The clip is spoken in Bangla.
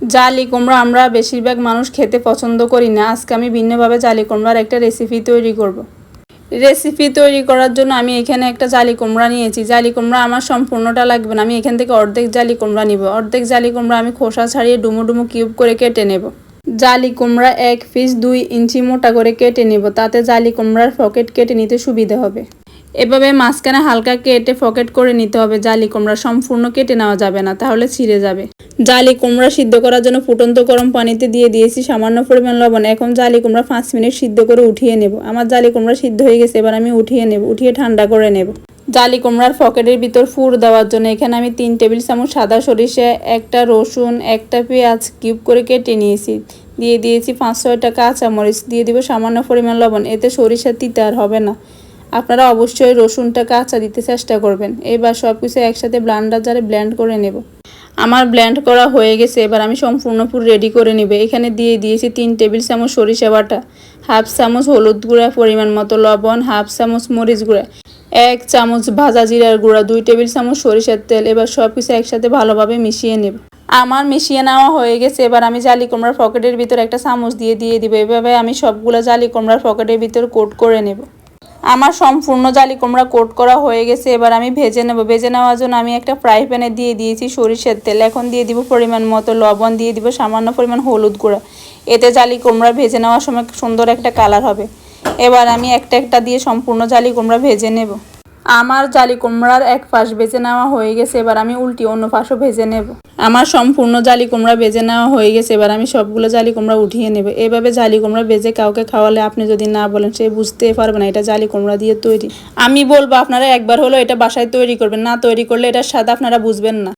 জালি কুমড়া আমরা বেশিরভাগ মানুষ খেতে পছন্দ করি না। আজকে আমি ভিন্নভাবে জালি কুমড়ার একটা রেসিপি তৈরি করব। রেসিপি তৈরি করার জন্য আমি এখানে একটা জালি কুমড়া নিয়েছি। জালি কুমড়া আমার সম্পূর্ণটা লাগবে না, আমি এখান থেকে অর্ধেক জালি কুমড়া নিব। অর্ধেক জালি কুমড়া আমি খোসা ছাড়িয়ে ডুমো ডুমো কিউব করে কেটে নেব। জালি কুমড়া 1 পিস 2 ইঞ্চি মোটা করে কেটে নেব, তাতে জালি কুমড়ার পকেট কেটে নিতে সুবিধা হবে। এভাবে মাঝখানে হালকা কেটে পকেট করে নিতে হবে। জালি কুমড়া সম্পূর্ণ কেটে নেওয়া যাবে না, তাহলে ছিঁড়ে যাবে। জালি কুমড়া সিদ্ধ করার জন্য ফুটন্ত গরম পানিতে দিয়ে দিয়েছি সামান্য পরিমাণ লবণ। এখন জালি কুমড়া 5 মিনিট সিদ্ধ করে উঠিয়ে নেব। আমার জালি কুমড়া সিদ্ধ হয়ে গেছে, এবার আমি উঠিয়ে নেব। উঠিয়ে ঠান্ডা করে নেব। জালি কুমড়ার পকেটের ভিতর ফুর দেওয়ার জন্য এখানে আমি 3 টেবিল চামচ সাদা সরিষা, একটা রসুন, একটা পেঁয়াজ কিউব করে কেটে নিয়েছি। দিয়ে দিয়েছি 5-6টা কাঁচামরিচ, দিয়ে দিব সামান্য পরিমাণ লবণ। এতে সরিষা তিতা আর হবে না। আপনারা অবশ্যই রসুনটা কাঁচা দিতে চেষ্টা করবেন। এবার সব কিছু একসাথে ব্লেন্ডার জারে ব্লেন্ড করে নেব। আমার ব্লেন্ড করা হয়ে গেছে, এবার আমি সম্পূর্ণ পুরো রেডি করে নেব। এখানে দিয়ে দিয়েছি 3 টেবিল চামচ সরিষা বাটা, হাফ চামচ হলুদ গুঁড়া, পরিমাণ মতো লবণ, হাফ চামচ মরিচ গুঁড়া, 1 চামচ ভাজা জিরার গুঁড়া, 2 টেবিল চামচ সরিষার তেল। এবার সব কিছু একসাথে ভালোভাবে মিশিয়ে নেব। আমার মিশিয়ে নেওয়া হয়ে গেছে। এবার আমি জালি কুমড়ার পকেটের ভিতর একটা চামচ দিয়ে দিব। এভাবে আমি সবগুলো জালি কুমড়ার পকেটের ভিতর কোট করে নেব। আমার সম্পূর্ণ জালি কুমড়া কোট করা হয়ে গেছে, এবার আমি ভেজে নেব। ভেজে নেওয়ার জন্য আমি একটা ফ্রাই প্যানে দিয়ে দিয়েছি সরিষার তেল। এখন দিয়ে দিব পরিমাণ মতো লবণ, দিয়ে দিব সামান্য পরিমাণ হলুদ গুঁড়া। এতে জালি কুমড়া ভেজে নেওয়ার সময় সুন্দর একটা কালার হবে। এবার আমি একটা একটা দিয়ে সম্পূর্ণ জালি কুমড়া ভেজে নেব। আমার জালি কুমড়ার এক পাশ ভেজে নেওয়া হয়ে গেছে, এবার আমি উল্টি অন্য পাশও ভেজে নেব। আমার সম্পূর্ণ জালি কুমড়া ভেজে নেওয়া হয়ে গেছে, এবার আমি সবগুলো জালি কুমড়া উঠিয়ে নেব। এভাবে জালি কুমড়া ভেজে কাউকে খাওয়ালে আপনি যদি না বলেন, সে বুঝতে পারবে না এটা জালি কুমড়া দিয়ে তৈরি। আমি বলবো আপনারা একবার হলো এটা বাসায় তৈরি করবেন, না তৈরি করলে এটার স্বাদ আপনারা বুঝবেন না।